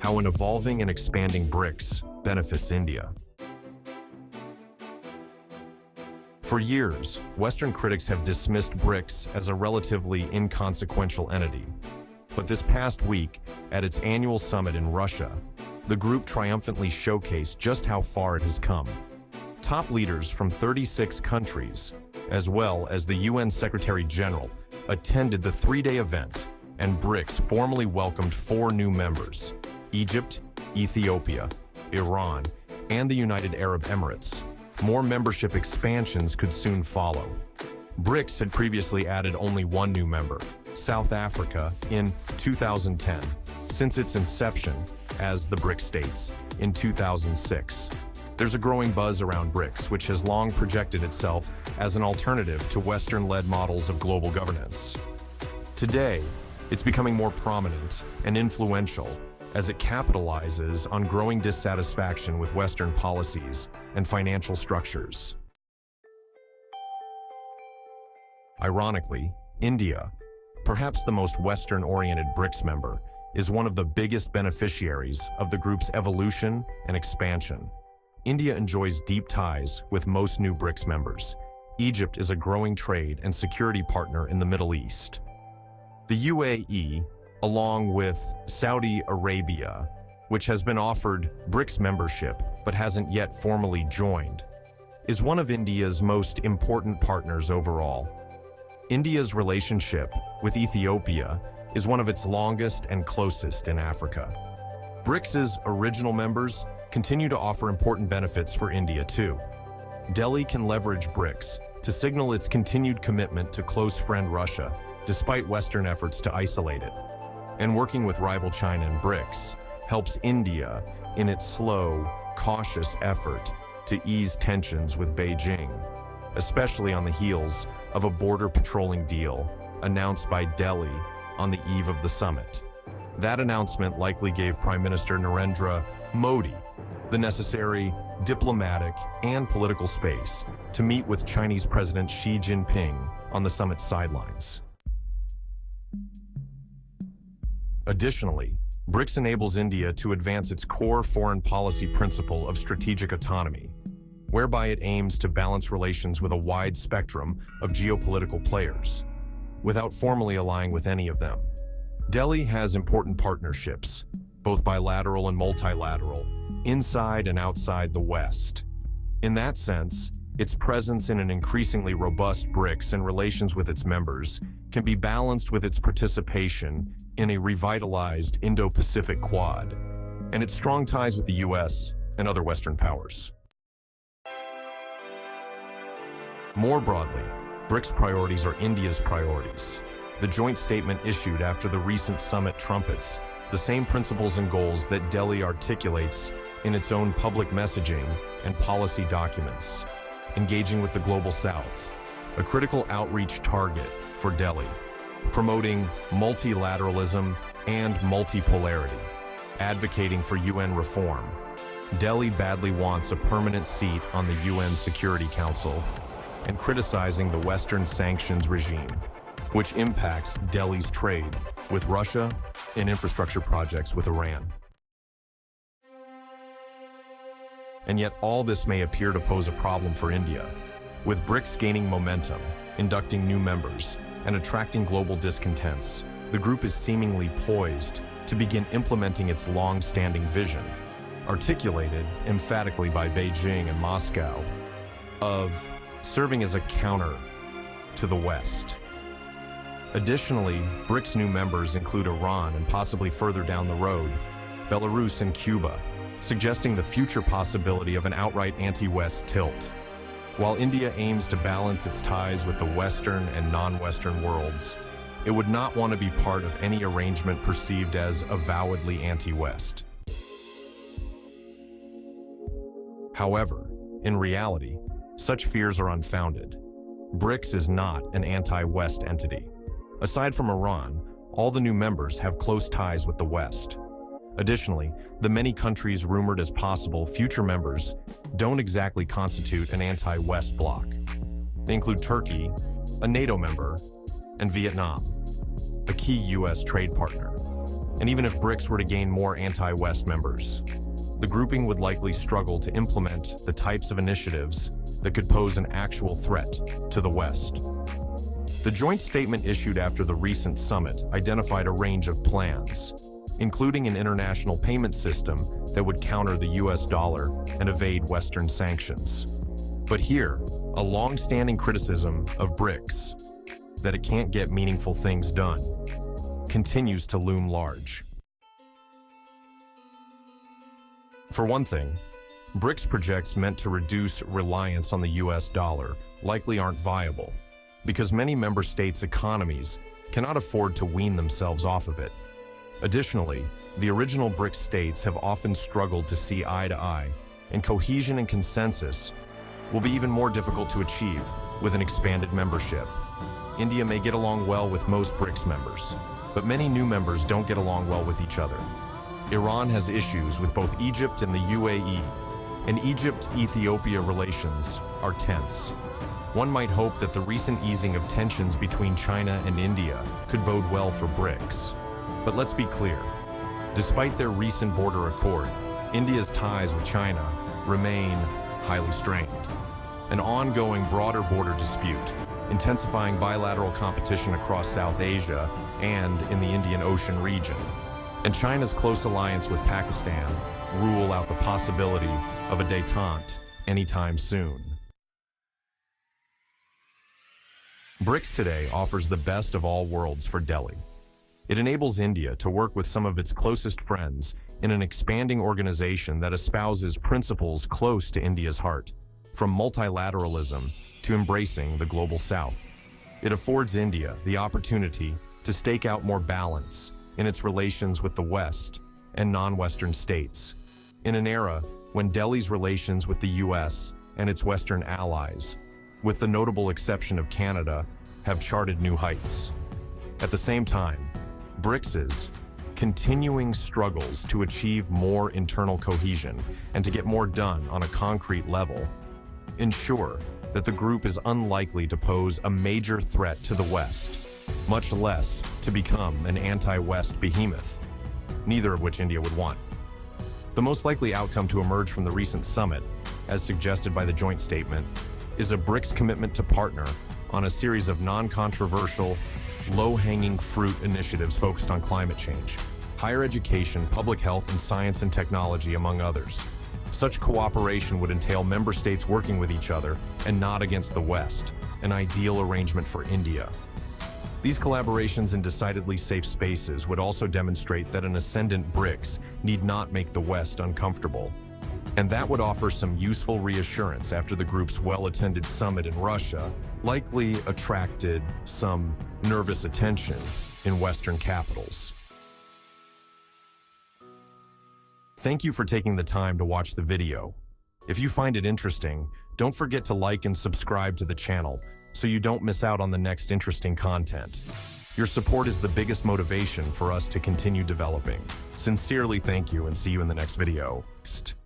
How an evolving and expanding Brics benefits India. For years, Western critics have dismissed Brics as a relatively inconsequential entity. But this past week, at its annual summit in Russia, the group triumphantly showcased just how far it has come. Top leaders from 36 countries, as well as the UN Secretary General, attended the three-day event, and Brics formally welcomed 4 new members: Egypt, Ethiopia, Iran, and the United Arab Emirates. More membership expansions could soon follow. Brics had previously added only 1 new member, South Africa, in 2010, since its inception as the BRICS states in 2006. There's a growing buzz around Brics, which has long projected itself as an alternative to Western-led models of global governance. Today, it's becoming more prominent and influential as it capitalizes on growing dissatisfaction with Western policies and financial structures. Ironically, India, perhaps the most Western-oriented Brics member, is one of the biggest beneficiaries of the group's evolution and expansion. India enjoys deep ties with most new Brics members. Egypt is a growing trade and security partner in the Middle East. The UAE, along with Saudi Arabia, which has been offered Brics membership but hasn't yet formally joined, is one of India's most important partners overall. India's relationship with Ethiopia is one of its longest and closest in Africa. Brics's original members continue to offer important benefits for India too. Delhi can leverage Brics to signal its continued commitment to close friend Russia, despite Western efforts to isolate it. And working with rival China and Brics helps India in its slow, cautious effort to ease tensions with Beijing, especially on the heels of a border patrolling deal announced by Delhi on the eve of the summit. That announcement likely gave Prime Minister Narendra Modi the necessary diplomatic and political space to meet with Chinese President Xi Jinping on the summit's sidelines. Additionally, Brics enables India to advance its core foreign policy principle of strategic autonomy, whereby it aims to balance relations with a wide spectrum of geopolitical players, without formally allying with any of them. Delhi has important partnerships, both bilateral and multilateral, inside and outside the West. In that sense, its presence in an increasingly robust Brics and relations with its members can be balanced with its participation in a revitalized Indo-Pacific Quad, and its strong ties with the US and other Western powers. More broadly, Brics priorities are India's priorities. The joint statement issued after the recent summit trumpets the same principles and goals that Delhi articulates in its own public messaging and policy documents, engaging with the Global South, a critical outreach target for Delhi, promoting multilateralism and multipolarity, advocating for UN reform. Delhi badly wants a permanent seat on the UN Security Council, and criticizing the Western sanctions regime, which impacts Delhi's trade with Russia and infrastructure projects with Iran. And yet all this may appear to pose a problem for India. With Brics gaining momentum, inducting new members, and attracting global discontents, the group is seemingly poised to begin implementing its long-standing vision, articulated emphatically by Beijing and Moscow, of serving as a counter to the West. Additionally, Brics' new members include Iran and possibly further down the road, Belarus and Cuba, suggesting the future possibility of an outright anti-West tilt. While India aims to balance its ties with the Western and non-Western worlds, it would not want to be part of any arrangement perceived as avowedly anti-West. However, in reality, such fears are unfounded. Brics is not an anti-West entity. Aside from Iran, all the new members have close ties with the West. Additionally, the many countries rumored as possible future members don't exactly constitute an anti-West bloc. They include Turkey, a NATO member, and Vietnam, a key US trade partner. And even if Brics were to gain more anti-West members, the grouping would likely struggle to implement the types of initiatives that could pose an actual threat to the West. The joint statement issued after the recent summit identified a range of plans, including an international payment system that would counter the US dollar and evade Western sanctions. But here, a long-standing criticism of Brics, that it can't get meaningful things done, continues to loom large. For one thing, Brics projects meant to reduce reliance on the US dollar likely aren't viable, because many member states' economies cannot afford to wean themselves off of it. Additionally, the original Brics states have often struggled to see eye to eye, and cohesion and consensus will be even more difficult to achieve with an expanded membership. India may get along well with most Brics members, but many new members don't get along well with each other. Iran has issues with both Egypt and the UAE, and Egypt-Ethiopia relations are tense. One might hope that the recent easing of tensions between China and India could bode well for Brics. But let's be clear, despite their recent border accord, India's ties with China remain highly strained. An ongoing broader border dispute, intensifying bilateral competition across South Asia and in the Indian Ocean region, and China's close alliance with Pakistan rule out the possibility of a détente anytime soon. Brics today offers the best of all worlds for Delhi. It enables India to work with some of its closest friends in an expanding organization that espouses principles close to India's heart, from multilateralism to embracing the global South. It affords India the opportunity to stake out more balance in its relations with the West and non-Western states, in an era when Delhi's relations with the US and its Western allies, with the notable exception of Canada, have charted new heights. At the same time, Brics's continuing struggles to achieve more internal cohesion and to get more done on a concrete level ensure that the group is unlikely to pose a major threat to the West, much less to become an anti-West behemoth, neither of which India would want. The most likely outcome to emerge from the recent summit, as suggested by the joint statement, is a Brics commitment to partner on a series of non-controversial, low-hanging fruit initiatives focused on climate change, higher education, public health, and science and technology, among others. Such cooperation would entail member states working with each other and not against the West, an ideal arrangement for India. These collaborations in decidedly safe spaces would also demonstrate that an ascendant Brics need not make the West uncomfortable. And that would offer some useful reassurance after the group's well-attended summit in Russia likely attracted some nervous attention in Western capitals. Thank you for taking the time to watch the video. If you find it interesting, don't forget to like and subscribe to the channel so you don't miss out on the next interesting content. Your support is the biggest motivation for us to continue developing. Sincerely thank you, and see you in the next video.